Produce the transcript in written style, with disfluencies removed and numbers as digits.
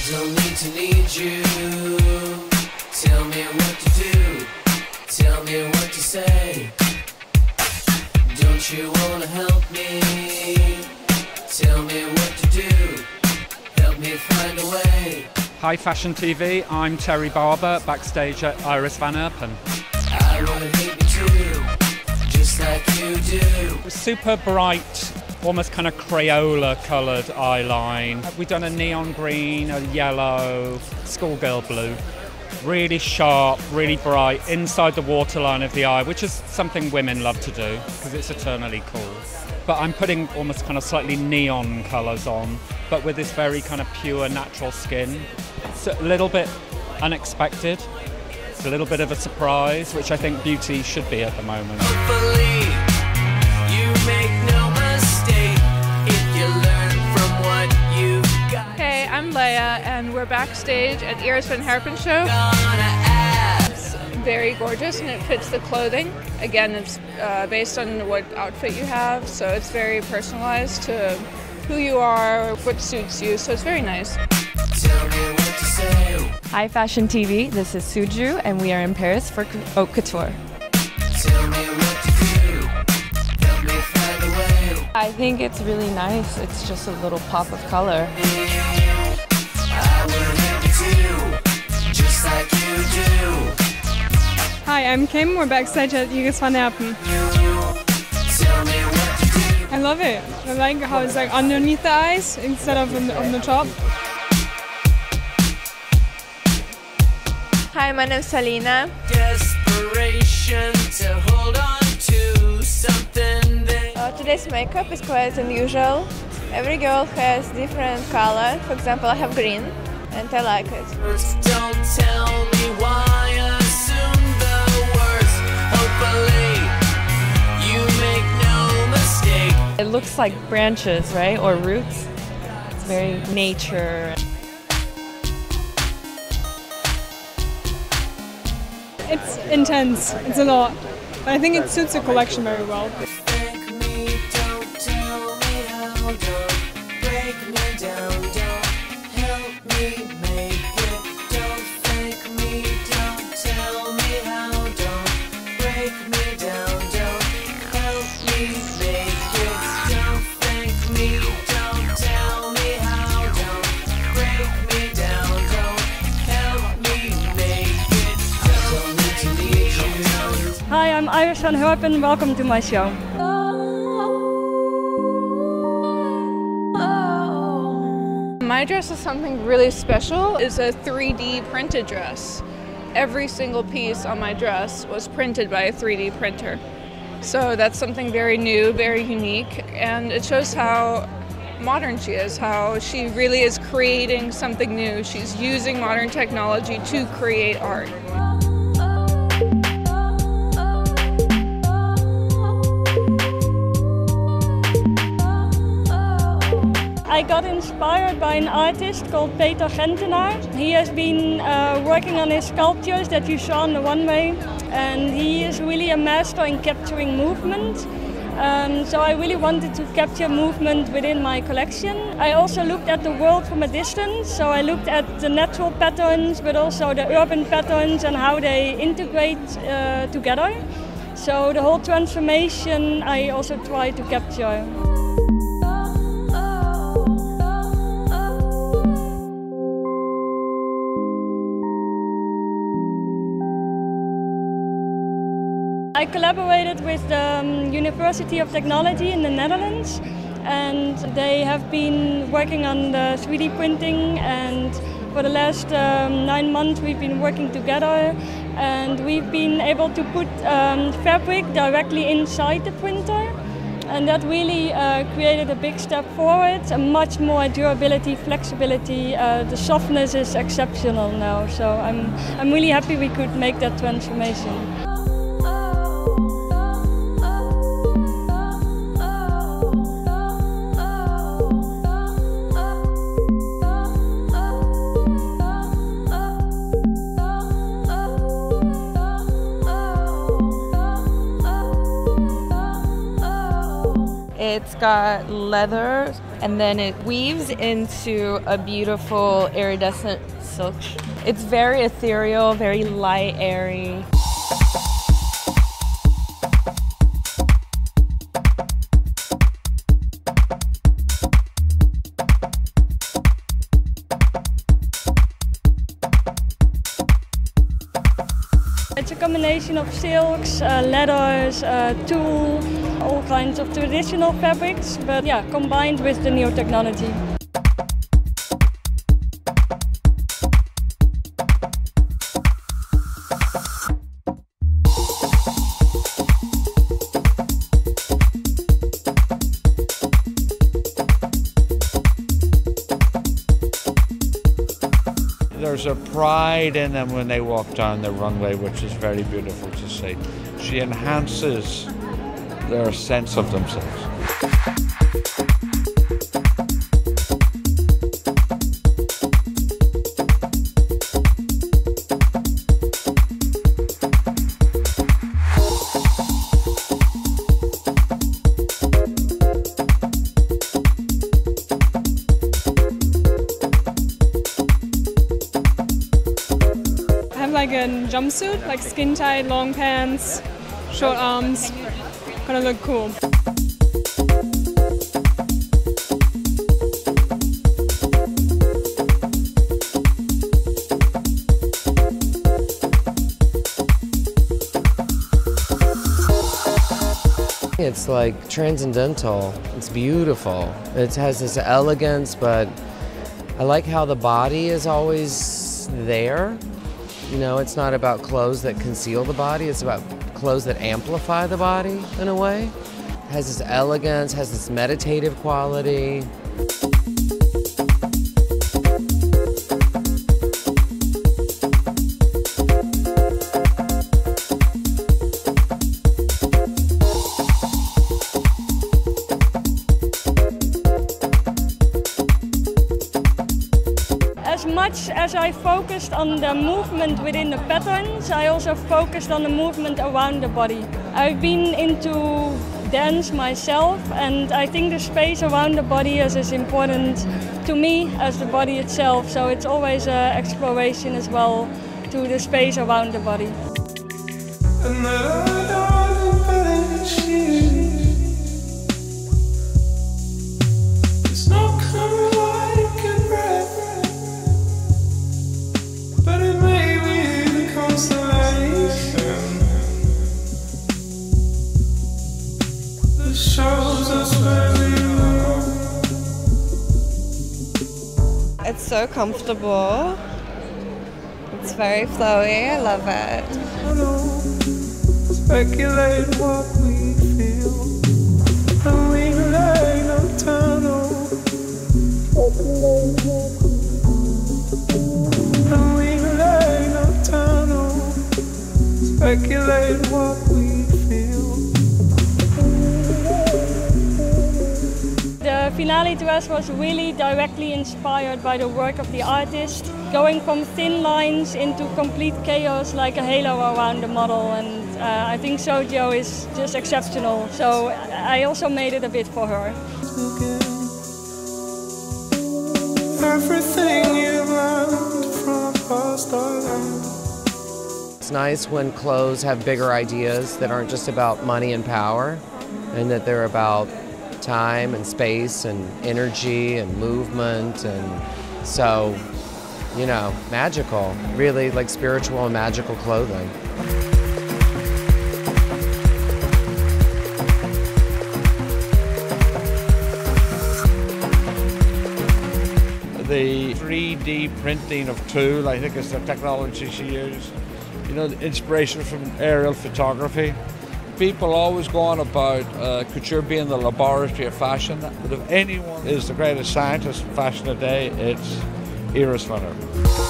don't need you. Tell me what to do. Tell me what to say. Don't you wanna help me? Tell me what to do. Help me find a way. Hi FashionTV, I'm Terry Barber, backstage at Iris van Herpen. I would hate you too, just like you do. Super bright, almost kind of Crayola coloured eyeline. We've done a neon green, a yellow, schoolgirl blue. Really sharp, really bright, inside the waterline of the eye, which is something women love to do because it's eternally cool. But I'm putting almost kind of slightly neon colours on, but with this very kind of pure natural skin. It's a little bit unexpected. It's a little bit of a surprise, which I think beauty should be at the moment. Hopefully, you make no mistake if you learn from what you've got. Hey, I'm Leia, and we're backstage at Iris van Herpen show. It's very gorgeous, and it fits the clothing. Again, it's based on what outfit you have, so it's very personalized to who you are, what suits you, so it's very nice. Tell me what to say. Hi FashionTV, this is Suju and we are in Paris for Couture. Tell me what to do. Help me find a way. I think it's really nice, it's just a little pop of color. I would help you too, just like you do. Hi, I'm Kim, we're backstage at Iris van Herpen. Tell me what to do. I love it. I like how it's like underneath the eyes instead of on the top. Hi, my name is Salina. Desperation to hold on to something that Today's makeup is quite unusual. Every girl has different color. For example, I have green and I like it. don't tell me why. Assume the worst. Hopefully, you make no mistake. It looks like branches, right? Or roots. It's very nature. It's intense, it's a lot, but I think it suits the collection very well. Thank me, don't tell me how, don't break me down, don't help me make it. Don't thank me, don't tell me how, don't break me down, don't help me make it. Don't thank me, don't tell me how, don't break me down, don't help me make it. Don't need to need you. Hi, I'm Iris van Herpen, welcome to my show. My dress is something really special. It's a 3D printed dress. Every single piece on my dress was printed by a 3D printer. So that's something very new, very unique, and it shows how modern she is, how she really is creating something new. She's using modern technology to create art. I got inspired by an artist called Peter Gentenaar. He has been working on his sculptures that you saw on the runway, and he is really a master in capturing movement. So I really wanted to capture movement within my collection. I also looked at the world from a distance, so I looked at the natural patterns but also the urban patterns and how they integrate together. So the whole transformation I also tried to capture. I collaborated with the University of Technology in the Netherlands, and they have been working on the 3D printing, and for the last 9 months we've been working together, and we've been able to put fabric directly inside the printer, and that really created a big step forward, and much more durability, flexibility. The softness is exceptional now, so I'm really happy we could make that transformation. It's got leather and then it weaves into a beautiful iridescent silk. It's very ethereal, very light, airy. It's a combination of silks, leathers, tulle, all kinds of traditional fabrics, but yeah, combined with the new technology. There's a pride in them when they walk down the runway, which is very beautiful to see. She enhances their sense of themselves. Like a jumpsuit, like skin tight, long pants, short arms, gonna look cool. It's like transcendental, it's beautiful. It has this elegance, but I like how the body is always there. You know, it's not about clothes that conceal the body, it's about clothes that amplify the body in a way. It has this elegance, has this meditative quality. As much as I focused on the movement within the patterns, I also focused on the movement around the body. I've been into dance myself, and I think the space around the body is as important to me as the body itself, so it's always an exploration as well to the space around the body. It's so comfortable. It's very flowy. I love it. Speculate what we feel. And we lay nocturnal. And we lay nocturnal. Speculate what we feel. The finale dress was really directly inspired by the work of the artist, going from thin lines into complete chaos like a halo around the model, and I think Sojo is just exceptional, so I also made it a bit for her. Everything you learned from past It's nice when clothes have bigger ideas that aren't just about money and power, and that they're about time and space and energy and movement, and so, you know, magical, really like spiritual and magical clothing. The 3D printing of tulle, I think, is the technology she used. You know, the inspiration from aerial photography. People always go on about couture being the laboratory of fashion, but if anyone is the greatest scientist in fashion today, it's Iris van Herpen.